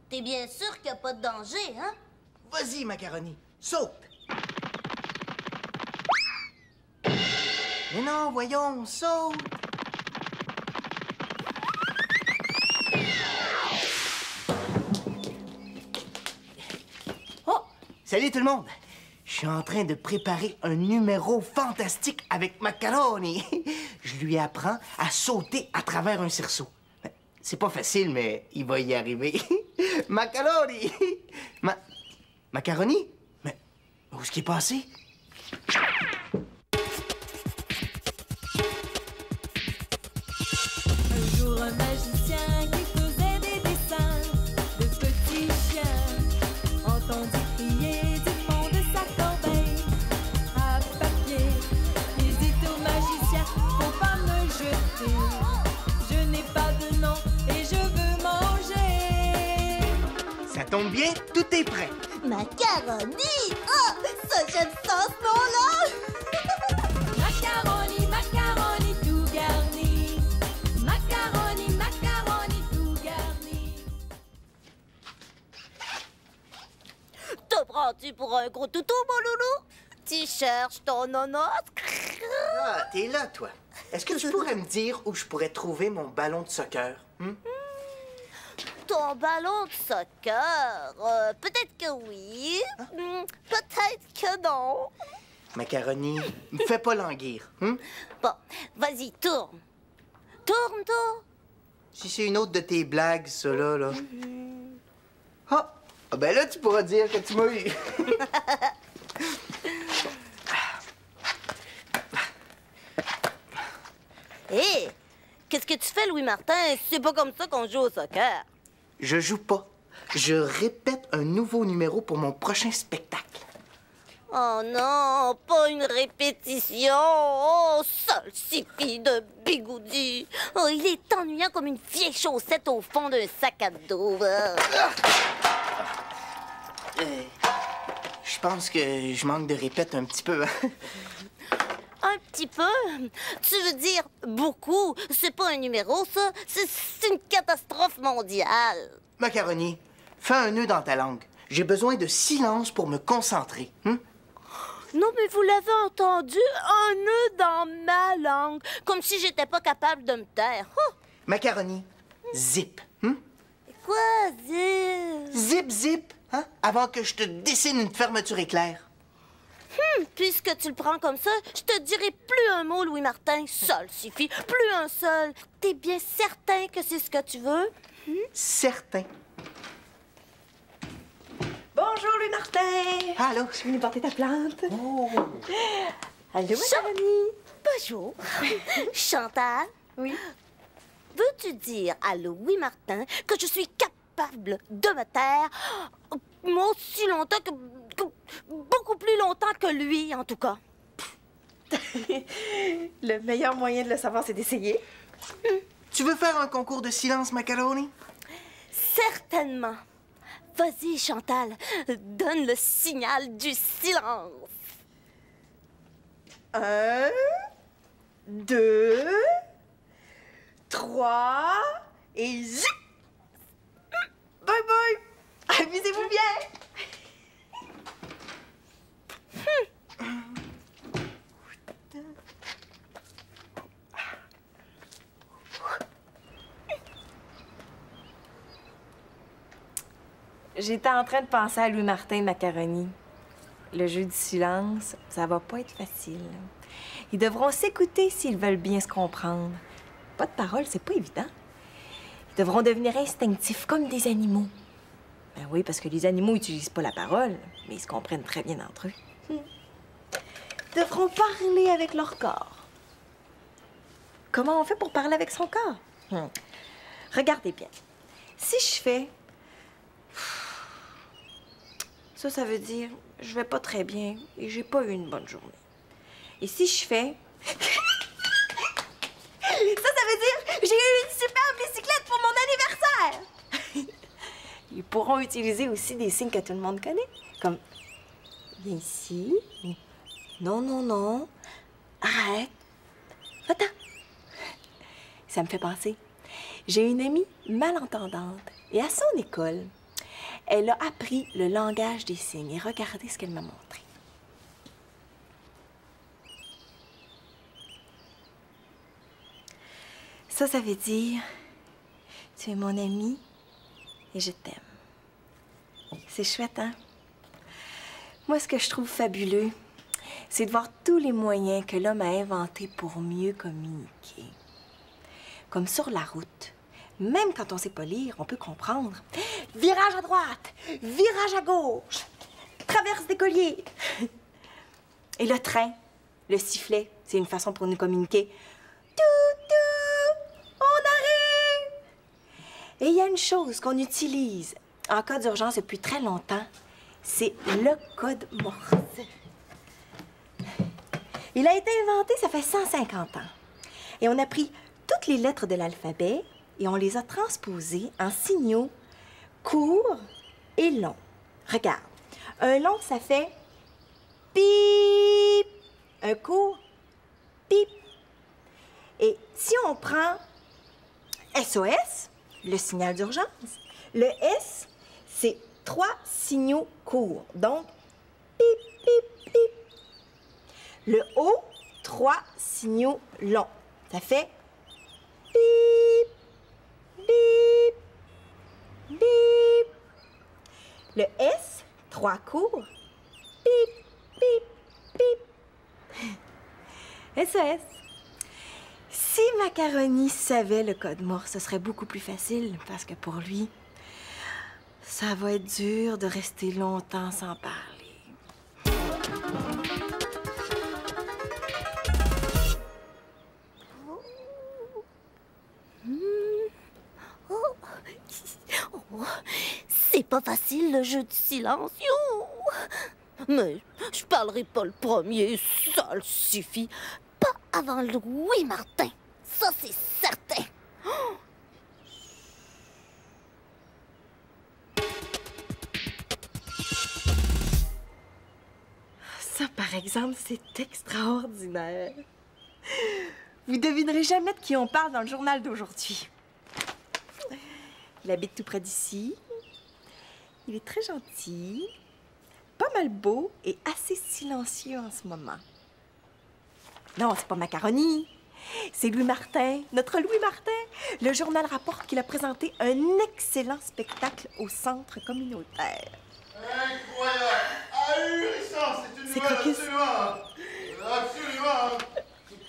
T'es bien sûr qu'il n'y a pas de danger, hein? Vas-y, Macaroni, saute! Mais non, voyons, saute! Oh! Salut tout le monde! Je suis en train de préparer un numéro fantastique avec Macaroni. Je lui apprends à sauter à travers un cerceau. C'est pas facile, mais il va y arriver. Macaroni! Macaroni? Mais où est-ce qu'il est passé? Un jour, un magicien qui faisait des dessins de petits chiens entendit crier du fond de sa corbeille à papier. Il dit au magicien, faut pas me jeter. Je n'ai pas de nom et je veux manger. Ça tombe bien, tout est prêt. Macaroni! Oh! Ça, j'aime ça, ce nom-là! Macaroni, macaroni tout garni. Macaroni, macaroni tout garni. Te prends-tu pour un gros toutou, mon loulou? Tu cherches ton nonos? Ah, t'es là, toi. Est-ce que tu pourrais me dire où je pourrais trouver mon ballon de soccer? Ton ballon de soccer? Peut-être que oui. Peut-être que non. Macaroni, me fais pas languir. Bon, vas-y, tourne. Tourne, tourne. Si c'est une autre de tes blagues, ça, là. Ah! Ah, ben là, tu pourras dire que tu m'as eu. Hé, qu'est-ce que tu fais, Louis Martin? C'est pas comme ça qu'on joue au soccer. Je joue pas. Je répète un nouveau numéro pour mon prochain spectacle. Oh non, pas une répétition. Oh, salsifis de bigoudi. Oh, il est ennuyant comme une vieille chaussette au fond d'un sac à dos. Je pense que je manque de répète un petit peu. Hein? Un petit peu? Tu veux dire beaucoup? C'est pas un numéro, ça. C'est une catastrophe mondiale. Macaroni, fais un nœud dans ta langue. J'ai besoin de silence pour me concentrer. Non, mais vous l'avez entendu, un nœud dans ma langue, comme si j'étais pas capable de me taire. Oh! Macaroni, zip. Quoi, zip? Zip, zip, hein? Avant que je te dessine une fermeture éclair. Puisque tu le prends comme ça, je te dirai plus un mot, Louis Martin. Salsifis, plus un seul. T'es bien certain que c'est ce que tu veux? Certain. Bonjour, Louis Martin! Allô? Je suis venue porter ta plante. Oh! Allô, Macaroni? Bonjour. Chantal? Oui? Veux-tu dire à Louis Martin que je suis capable de me taire aussi longtemps que beaucoup plus longtemps que lui, en tout cas? Le meilleur moyen de le savoir, c'est d'essayer. Tu veux faire un concours de silence, Macaroni? Certainement. Vas-y, Chantal, donne le signal du silence. 1, 2, 3, et zip! Bye bye! Amusez-vous bien! J'étais en train de penser à Louis Martin Macaroni. Le jeu du silence, ça va pas être facile. Ils devront s'écouter s'ils veulent bien se comprendre. Pas de parole, c'est pas évident. Ils devront devenir instinctifs comme des animaux. Ben oui, parce que les animaux n'utilisent pas la parole, mais ils se comprennent très bien entre eux. Ils devront parler avec leur corps. Comment on fait pour parler avec son corps? Regardez bien. Si je fais... Ça veut dire je vais pas très bien et j'ai pas eu une bonne journée. Et si je fais... ça veut dire j'ai eu une super bicyclette pour mon anniversaire! Ils pourront utiliser aussi des signes que tout le monde connaît, comme viens ici, non, non, non, arrête, attends. Ça me fait penser. J'ai une amie malentendante et à son école, elle a appris le langage des signes. Et regardez ce qu'elle m'a montré. Ça veut dire « Tu es mon ami et je t'aime ». C'est chouette, hein? Moi, ce que je trouve fabuleux, c'est de voir tous les moyens que l'homme a inventés pour mieux communiquer. Comme sur la route, même quand on ne sait pas lire, on peut comprendre. Virage à droite, virage à gauche, traverse des colliers. Et le train, le sifflet, c'est une façon pour nous communiquer. On arrive! Et il y a une chose qu'on utilise en cas d'urgence depuis très longtemps, c'est le code Morse. Il a été inventé, ça fait 150 ans. Et on a pris toutes les lettres de l'alphabet et on les a transposées en signaux courts et longs. Regarde, un long, ça fait pip. Un court, pip. Et si on prend SOS, le signal d'urgence, le S, c'est 3 signaux courts. Donc, pip, pip, pip. Le O, 3 signaux longs. Ça fait bip, bip, bip. Le S, 3 courts. Bip, bip, bip. SOS. Si Macaroni savait le code Morse, ce serait beaucoup plus facile parce que pour lui, ça va être dur de rester longtemps sans parler. C'est pas facile, le jeu du silence. Mais je parlerai pas le premier, ça le suffit. Pas avant Louis Martin, ça c'est certain. Ça, par exemple, c'est extraordinaire. Vous devinerez jamais de qui on parle dans le journal d'aujourd'hui. Il habite tout près d'ici. Il est très gentil, pas mal beau et assez silencieux en ce moment. Non, c'est pas Macaroni. C'est Louis Martin, notre Louis Martin. Le journal rapporte qu'il a présenté un excellent spectacle au centre communautaire. Incroyable! Ahurissant! C'est une C'est nouvelle Crocus. absolument!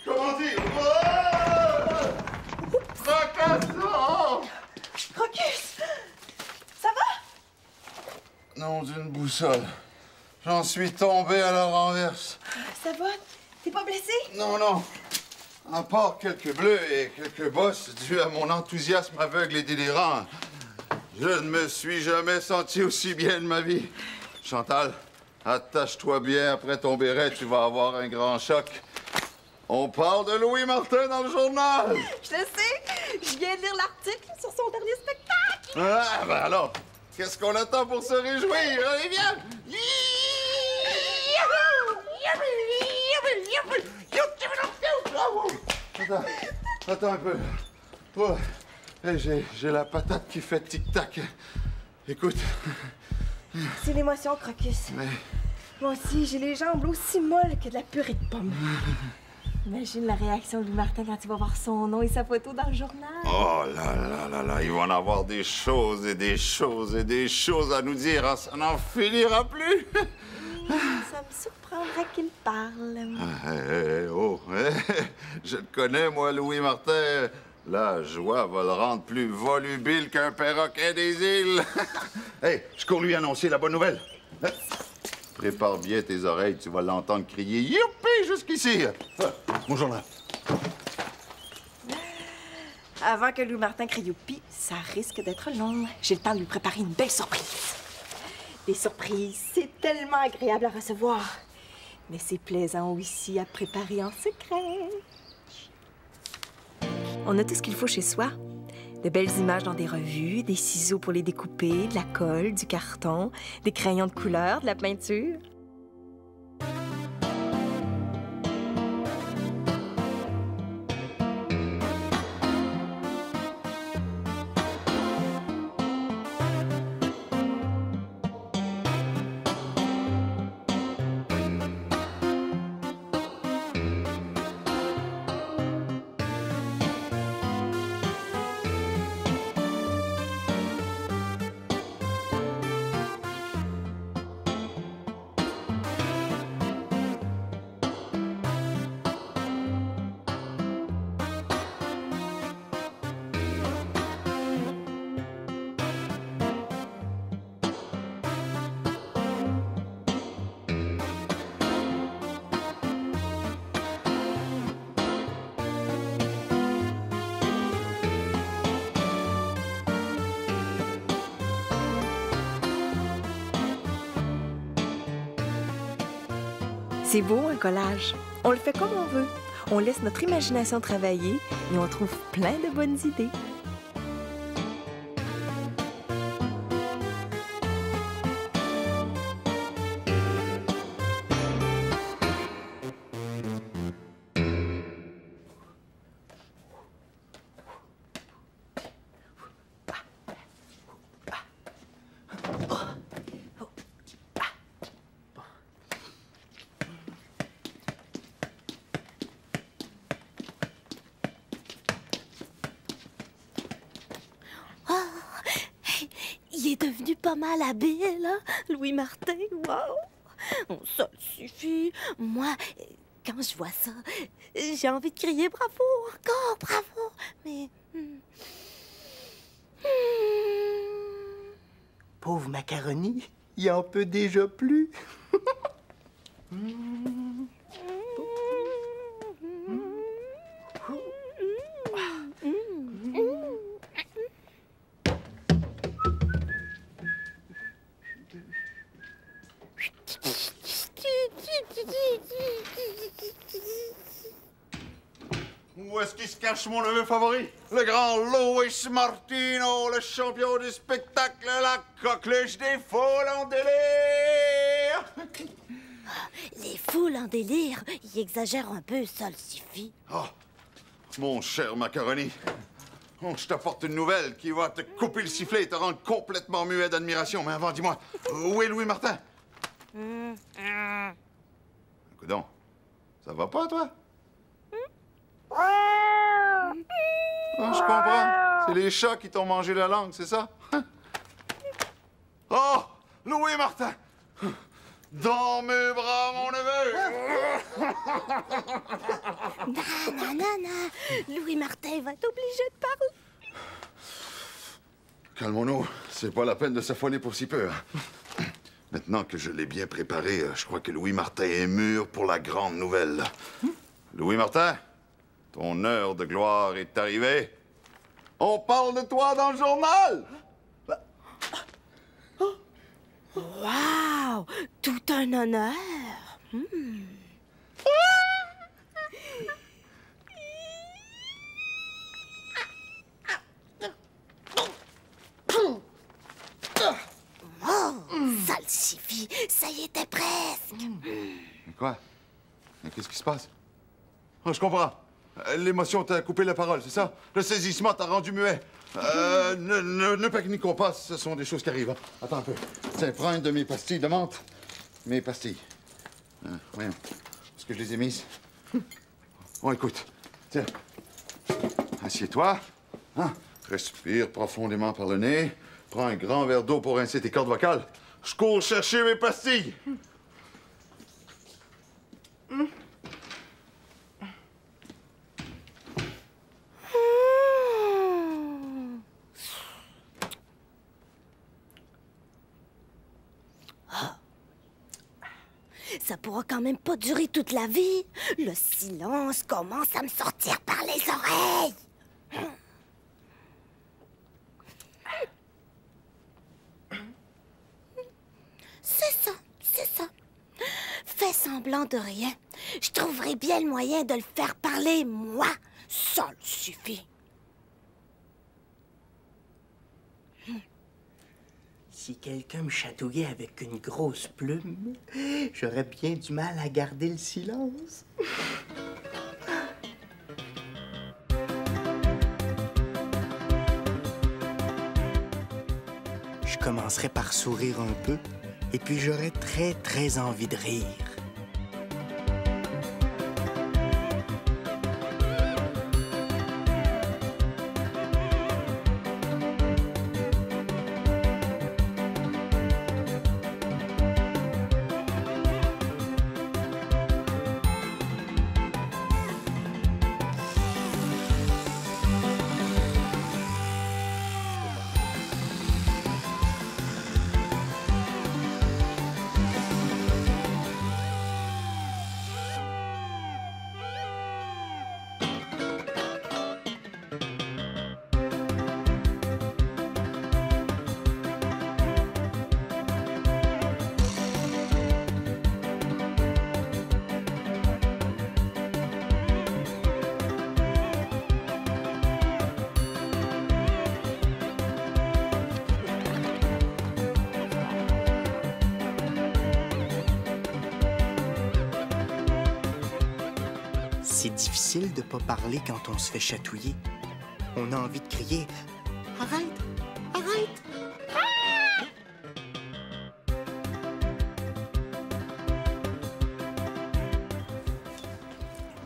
Comment dire? Fracassant! Crocus! Ça va? Non, d'une boussole. J'en suis tombé à la renverse. Ça va? T'es pas blessé? Non. À part quelques bleus et quelques bosses dus à mon enthousiasme aveugle et délirant, je ne me suis jamais senti aussi bien de ma vie. Chantal, attache-toi bien après ton béret, tu vas avoir un grand choc. On parle de Louis Martin dans le journal. Je le sais! Je viens de lire l'article sur son dernier spectacle! Ah, ben alors, qu'est-ce qu'on attend pour se réjouir? Allez, viens! Attends un peu. Oh, hey, j'ai la patate qui fait tic-tac. Écoute. C'est l'émotion, Crocus. Mais... Moi aussi, j'ai les jambes aussi molles que de la purée de pommes. Imagine la réaction de Louis Martin quand il va voir son nom et sa photo dans le journal. Oh là, il va en avoir des choses et des choses et des choses à nous dire. Hein. Ça n'en finira plus. Ça me surprendrait qu'il parle. Je le connais, moi, Louis Martin. La joie va le rendre plus volubile qu'un perroquet des îles. Hey, je cours lui annoncer la bonne nouvelle. Prépare bien tes oreilles, tu vas l'entendre crier « Youpi !» jusqu'ici. Mon journal. Avant que Louis Martin crie youpi, ça risque d'être long. J'ai le temps de lui préparer une belle surprise. Les surprises, c'est tellement agréable à recevoir. Mais c'est plaisant aussi à préparer en secret. On a tout ce qu'il faut chez soi. De belles images dans des revues, des ciseaux pour les découper, de la colle, du carton, des crayons de couleur, de la peinture. C'est beau, un collage. On le fait comme on veut. On laisse notre imagination travailler et on trouve plein de bonnes idées. Il est devenu pas mal habile, hein, Louis Martin. Wow! Oh, ça suffit. Moi, quand je vois ça, j'ai envie de crier bravo, encore bravo. Mais... Pauvre macaroni, il en peut déjà plus. Où est-ce qu'il se cache, mon neveu favori? Le grand Louis Martino, le champion du spectacle, la coqueluche des foules en délire! Les foules en délire, ils exagèrent un peu, ça le suffit. Oh, mon cher macaroni, oh, je t'apporte une nouvelle qui va te couper le sifflet et te rendre complètement muet d'admiration. Mais avant, dis-moi, où est Louis Martin? Coudonc, ça va pas, toi? Oh, je comprends. C'est les chats qui t'ont mangé la langue, c'est ça? Oh, Louis Martin! Dans mes bras, mon neveu! Non. Louis Martin va être obligé de parler. Calmons-nous, c'est pas la peine de s'affoler pour si peu. Hein. Maintenant que je l'ai bien préparé, je crois que Louis Martin est mûr pour la grande nouvelle. Louis Martin, ton heure de gloire est arrivée. On parle de toi dans le journal! Wow! Tout un honneur. Ça le suffit. Ça y était presque. Mais quoi? Mais qu'est-ce qui se passe? Oh, je comprends. L'émotion t'a coupé la parole, c'est ça? Le saisissement t'a rendu muet. Ne paniquons pas, ce sont des choses qui arrivent. Hein. Attends un peu. Tiens, prends une de mes pastilles de menthe. Mes pastilles. Voyons. Est-ce que je les ai mises? Bon, écoute. Tiens. Assieds-toi. Hein? Respire profondément par le nez. Prends un grand verre d'eau pour rincer tes cordes vocales. Je cours chercher mes pastilles. Ça pourra quand même pas durer toute la vie. Le silence commence à me sortir par les oreilles. C'est ça. Fais semblant de rien. Je trouverai bien le moyen de le faire parler, moi. Ça le suffit. Si quelqu'un me chatouillait avec une grosse plume, j'aurais bien du mal à garder le silence. Je commencerai par sourire un peu, et puis j'aurais très envie de rire. C'est difficile de pas parler quand on se fait chatouiller. On a envie de crier « Arrête! Arrête! »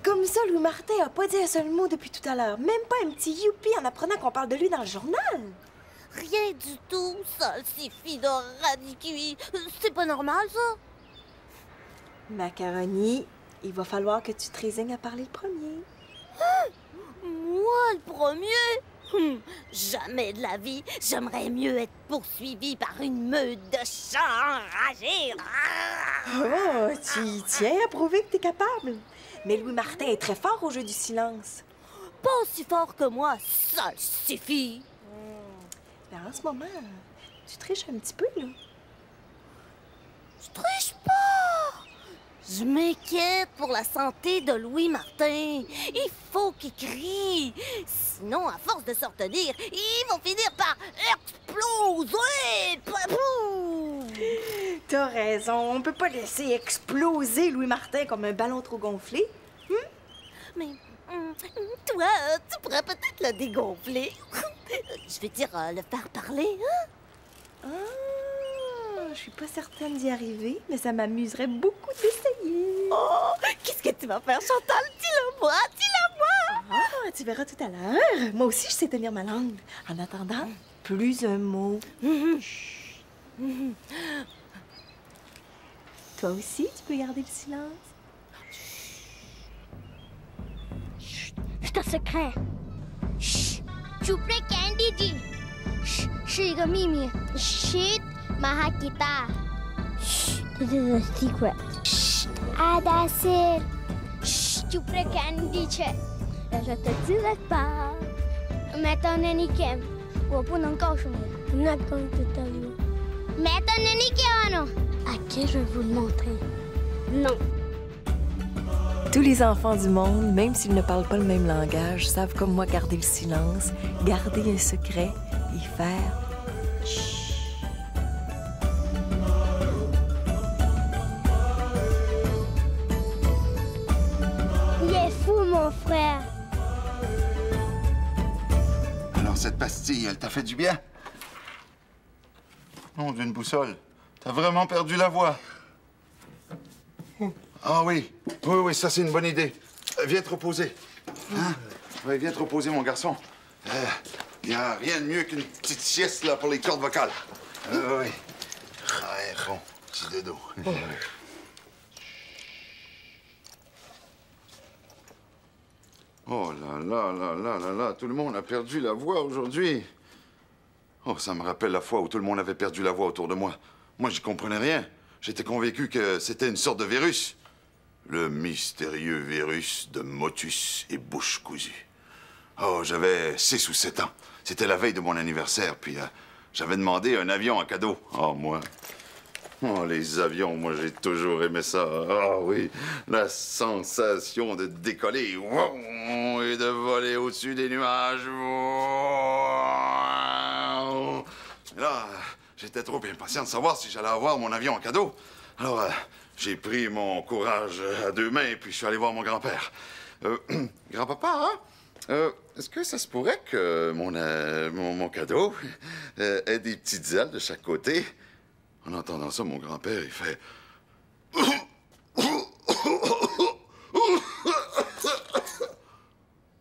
Comme ça, Louis Martin a pas dit un seul mot depuis tout à l'heure. Même pas un petit youpi en apprenant qu'on parle de lui dans le journal. Rien du tout, salsifis de radis cuit. C'est pas normal, ça? Macaroni, il va falloir que tu te résignes à parler le premier. Moi, le premier? Jamais de la vie, j'aimerais mieux être poursuivi par une meute de chats enragés. Oh, tu y tiens à prouver que t'es capable. Mais Louis Martin est très fort au jeu du silence. Pas aussi fort que moi, salsifis. Mais en ce moment, tu triches un petit peu, là. Je triche pas! Je m'inquiète pour la santé de Louis Martin. Il faut qu'il crie. Sinon, à force de se retenir, ils vont finir par exploser. Papou! T'as raison, on peut pas laisser exploser Louis Martin comme un ballon trop gonflé. Mais toi, tu pourrais peut-être le dégonfler. Je veux dire, le faire parler, hein? Ah, je suis pas certaine d'y arriver, mais ça m'amuserait beaucoup d'essayer. Oh, qu'est-ce que tu vas faire, Chantal? Dis-le-moi, dis-le-moi! Ah, tu verras tout à l'heure. Moi aussi, je sais tenir ma langue. En attendant, plus un mot. Toi aussi, tu peux garder le silence. C'est un secret. Shh. Chupre Candy G. Shh. 是一个秘密. Shit Mahakita. Shh. This is a secret. Shh. Ah, that's it. Shh. Chupre Candy Che. je te dirai pas. Mais ton Enikem. 我不能告诉你. I'm not going to tell you. Mais ton Enikem. Ok, je vais vous le montrer. Non. Tous les enfants du monde, même s'ils ne parlent pas le même langage, savent comme moi garder le silence, garder un secret et faire chut. Il est fou, mon frère. Alors, cette pastille, elle t'a fait du bien? Non, d'une boussole. T'as vraiment perdu la voix. Ah oui, oui, ça c'est une bonne idée. Viens te reposer. Hein? Oui, viens te reposer, mon garçon. Il n'y a rien de mieux qu'une petite sieste là, pour les cordes vocales. Oui. Ouais, bon, petit dodo. Oh là, tout le monde a perdu la voix aujourd'hui. Oh, ça me rappelle la fois où tout le monde avait perdu la voix autour de moi. Moi, j'y comprenais rien. J'étais convaincu que c'était une sorte de virus. Le mystérieux virus de motus et bouche cousue. Oh, j'avais 6 ou 7 ans. C'était la veille de mon anniversaire, puis j'avais demandé un avion en cadeau. Oh, moi. Oh, les avions, moi, j'ai toujours aimé ça. Ah oui, la sensation de décoller et de voler au-dessus des nuages. Et là, j'étais trop impatient de savoir si j'allais avoir mon avion en cadeau. Alors, j'ai pris mon courage à 2 mains, puis je suis allé voir mon grand-père. Grand-papa, hein? Est-ce que ça se pourrait que mon cadeau ait des petites ailes de chaque côté? En entendant ça, mon grand-père, il fait...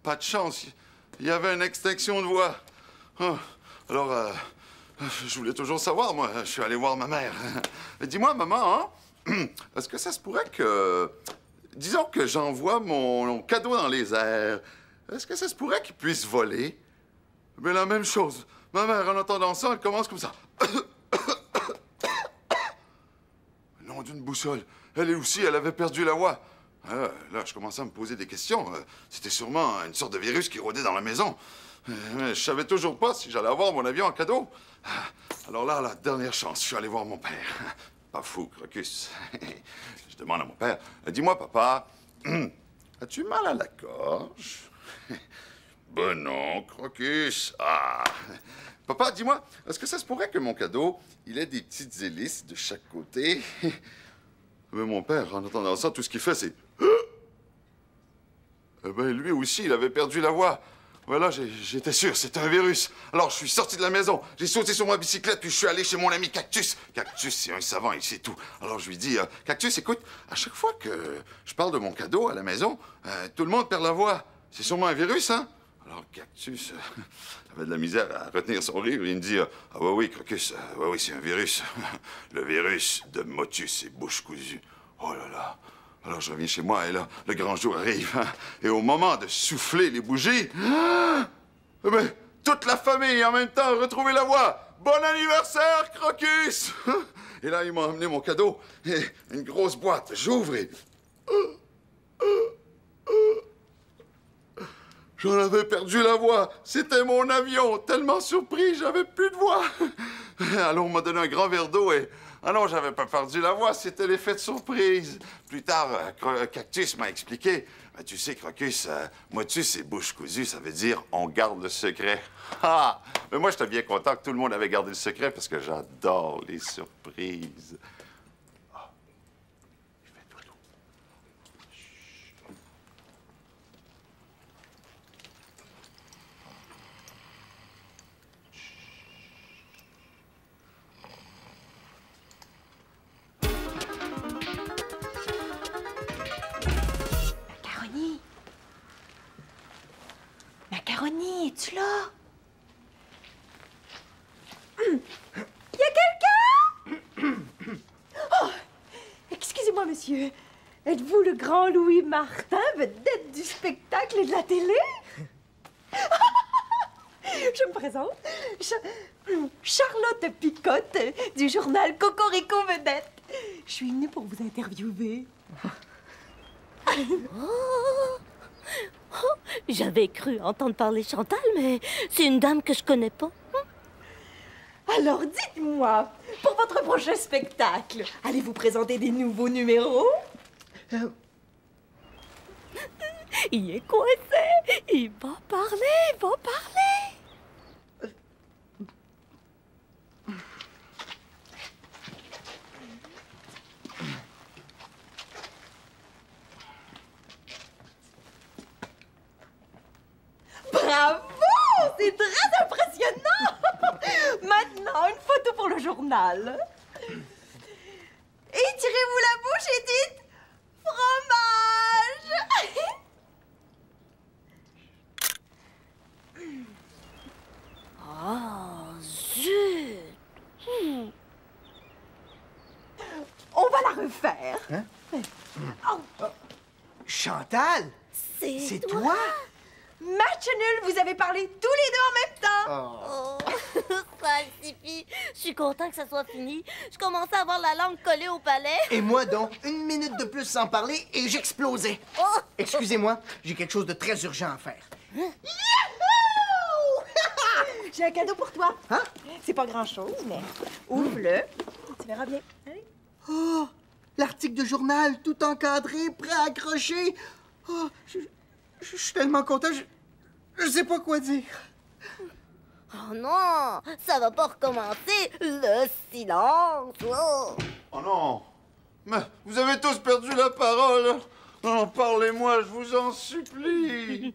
Pas de chance, il y avait une extinction de voix. Alors, je voulais toujours savoir, moi. Je suis allé voir ma mère. Dis-moi, maman, hein? Est-ce que ça se pourrait que... Disons que j'envoie mon cadeau dans les airs. Est-ce que ça se pourrait qu'il puisse voler? Mais la même chose. Ma mère, en entendant ça, elle commence comme ça. Non, d'une boussole. Elle aussi, elle avait perdu la voix. Là, je commençais à me poser des questions. C'était sûrement une sorte de virus qui rôdait dans la maison. Mais je savais toujours pas si j'allais avoir mon avion en cadeau. Alors là, la dernière chance, je suis allé voir mon père. Pas fou, Crocus. Je demande à mon père, dis-moi, papa, as-tu mal à la gorge? Ben non, Crocus. Ah! Papa, dis-moi, est-ce que ça se pourrait que mon cadeau, il ait des petites hélices de chaque côté? Mais mon père, en entendant ça, tout ce qu'il fait, c'est... Ben, lui aussi, il avait perdu la voix. Voilà, j'étais sûr, c'était un virus. Alors, je suis sorti de la maison, j'ai sauté sur ma bicyclette, puis je suis allé chez mon ami Cactus. Cactus, c'est un savant, il sait tout. Alors, je lui dis, Cactus, écoute, à chaque fois que je parle de mon cadeau à la maison, tout le monde perd la voix. C'est sûrement un virus, hein? Alors, Cactus avait de la misère à retenir son rire. Il me dit, ah oui, Crocus, oui, c'est un virus. Le virus de Motus et bouche cousue. Oh là là. Alors, je reviens chez moi, et là, le grand jour arrive. Hein? Et au moment de souffler les bougies, ben, toute la famille, en même temps, a retrouvé la voix. Bon anniversaire, Crocus! Et là, ils m'ont amené mon cadeau. Et une grosse boîte. J'ouvre et... J'en avais perdu la voix. C'était mon avion. Tellement surpris, j'avais plus de voix. Alors, on m'a donné un grand verre d'eau et... Ah non, j'avais pas perdu la voix, c'était l'effet de surprise. Plus tard, Cactus m'a expliqué. Ben, tu sais, Crocus, Motus et bouche cousue, ça veut dire on garde le secret. Ah! Mais moi, j'étais bien content que tout le monde avait gardé le secret parce que j'adore les surprises. Ah. Il fait dodo. Macaroni, es-tu là? Y a quelqu'un? Oh, excusez-moi, monsieur. Êtes-vous le grand Louis Martin, vedette du spectacle et de la télé? Je me présente. Charlotte Picotte, du journal Cocorico Vedette. Je suis venue pour vous interviewer. Oh, j'avais cru entendre parler Chantal, mais c'est une dame que je connais pas. Alors, dites-moi, pour votre prochain spectacle, allez-vous présenter des nouveaux numéros? Il est coincé. Il va parler, il va parler. Bravo! C'est très impressionnant! Maintenant, une photo pour le journal. Étirez-vous la bouche et dites fromage! Oh, zut! On va la refaire. Hein? Oh. Chantal, c'est toi? Match nul, vous avez parlé tous les deux en même temps. Oh, ça suffit. Je suis content que ça soit fini. Je commençais à avoir la langue collée au palais. Et moi donc, une minute de plus sans parler et j'explosais. Oh! Excusez-moi, j'ai quelque chose de très urgent à faire. Yahoo! J'ai un cadeau pour toi. Hein? C'est pas grand-chose, mais ouvre-le. Tu verras bien. Allez. Oh, l'article de journal tout encadré, prêt à accrocher. Oh, je suis tellement content, je sais pas quoi dire. Oh non, ça va pas recommencer. Le silence. Oh, Oh non! Mais vous avez tous perdu la parole! Non, parlez-moi, je vous en supplie!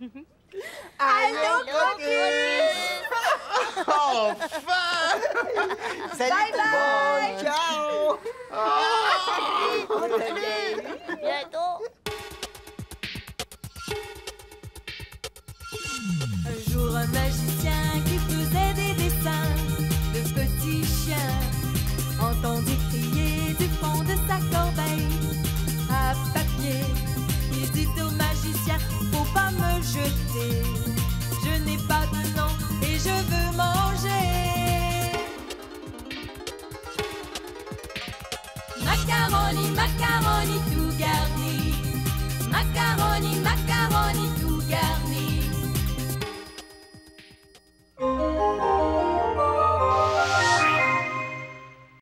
Allô, Crocus! Enfin! Salut tout le monde! Ciao! bientôt. Un jour, un magicien qui faisait des dessins de petits chiens entendit crier du fond de sa corbeille à papier. Il dit au magicien, faut pas me jeter, je n'ai pas de nom et je veux manger. Macaroni, macaroni,